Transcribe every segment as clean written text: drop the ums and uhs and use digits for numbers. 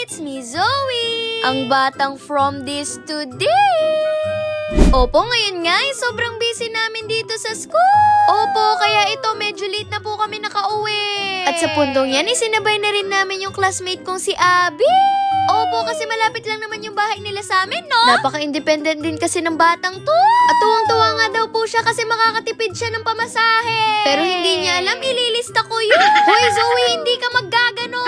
It's me, Zoe! Ang batang from this to this! Opo, ngayon nga sobrang busy namin dito sa school. Opo, kaya ito medyo late na po kami nakauwi. At sa puntong yan, isinabay na rin namin yung classmate kong si Abby. Opo, kasi malapit lang naman yung bahay nila sa amin, no? Napaka-independent din kasi ng batang to. At tuwang-tuwa nga daw po siya kasi makakatipid siya ng pamasahe. Pero hindi niya alam, ililista ko yun. Hoy, Zoe, hindi ka maggagano.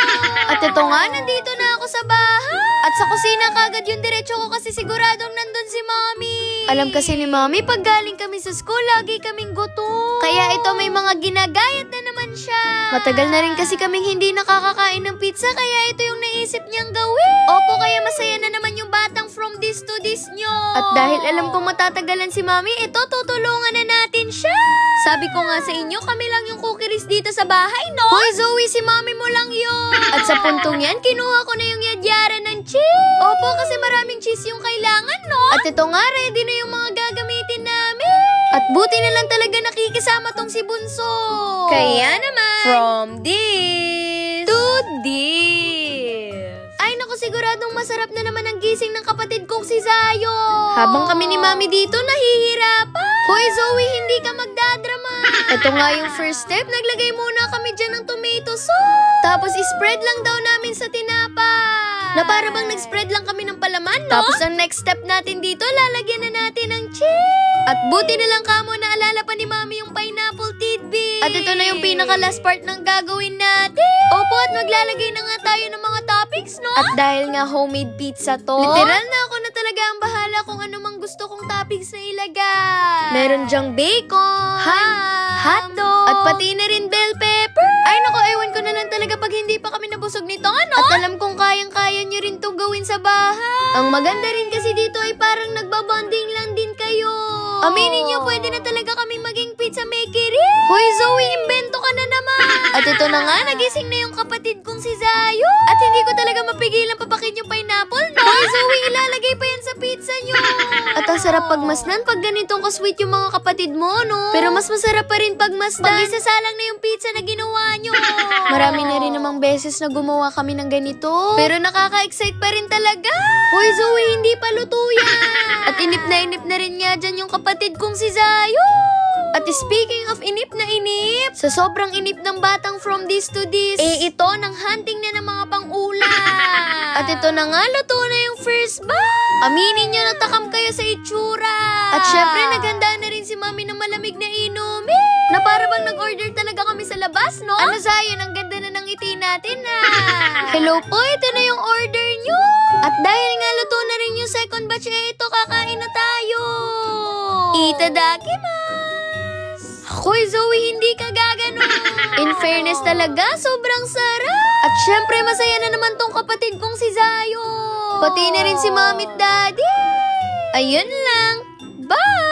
At ito nga, nandito na ako sa bahay. At sa kusina kagad yung diretso ko kasi siguradong nandun si Mommy. Alam kasi ni Mommy, pag galing kami sa school, lagi kaming gutom. Kaya ito may mga ginagayat na naman siya. Matagal na rin kasi kaming hindi nakakakain ng pizza, kaya ito yung naisip niyang gawin. Opo, kaya masaya na naman yung batang from this to this nyo. At dahil alam kong matatagalan si Mommy, ito, tutulungan na natin siya. Sabi ko nga sa inyo, kami lang yung cookies dito sa bahay, no? Hoy, Zoe, si Mommy mo lang yun. At sa puntong yan, kinuha ko na yung yadyara ng cheese. Opo, kasi maraming cheese yung kailangan, no? At ito nga, ready na yung mga gagamitin namin. At buti na lang talaga nakikisama tong si Bunso. Kaya naman, from this to this. Ay naku, siguradong masarap na naman ang gising ng kapatid kong si Zayo. Habang kami ni Mami dito, nahihirapan. Hoy Zoe, hindi ka magdadrama. Ito nga yung first step, naglagay muna kami dyan ng tomato sauce. Tapos spread lang daw namin sa tinapay. Na para bang nag-spread lang kami ng palaman, no? Tapos ang next step natin dito, lalagyan na natin ng cheese. At buti na lang kamo naalala pa ni Mami yung pineapple tidbit. At ito na yung pinaka last part ng gagawin natin. Opo, at maglalagay na nga tayo ng mga toppings, no? At dahil nga homemade pizza to, literal na ako na talaga ang bahala kung ano mang gusto kong toppings na ilagay. Meron dyang bacon, ham, hotdog, at pati na rin bell pepper. Ay nako, ewan ko na lang talaga pag hindi pa kami nabusog nito, ano? At alam kong kayang-kaya nyo rin to gawin sa bahay. Ang maganda rin kasi dito ay parang nagbabonding lang din kayo. Aminin nyo, pwede na talaga kaming maging pizza maker. Hoy Zoe, imbento ka na naman. At ito na nga, nagising na yung kapatid kong si Zayo. At hindi ko talaga mapigilan papakin yung pineapple, no? Hoy Zoe, ilalagay pa yan sa pizza nyo. At ang sarap pagmasdan pag ganitong kasweet yung mga kapatid mo, no? Pero mas masarap pa rin pagmasdan pag isasalang na yung pizza na ginawa nyo. Marami na rin namang beses na gumawa kami ng ganito. Pero nakaka-excite pa rin talaga. Hoy Zoe, hindi pa luto yan. At inip na rin nga dyan yung kapatid kong si Zayo. At speaking of inip na inip, sa sobrang inip ng batang from this to this, ito nang hunting na ng mga pang-ulam. At ito na nga, luto na yung first batch. Aminin nyo, natakam kayo sa itsura. At syempre, naghanda na rin si Mami ng malamig na inumin. Na para bang nag-order talaga kami sa labas, no? Ano Zayon, ang ganda na ng ngiti natin, Hello po, ito na yung order nyo. At dahil nga luto na rin yung second batch, ito, kakain na tayo. Itadakimasu. Hoy Zoe, hindi ka gagano. In fairness talaga, sobrang sarap. At syempre, masaya na naman tong kapatid kong si Zayo. Pati na rin si Mami at Daddy. Ayun lang. Bye!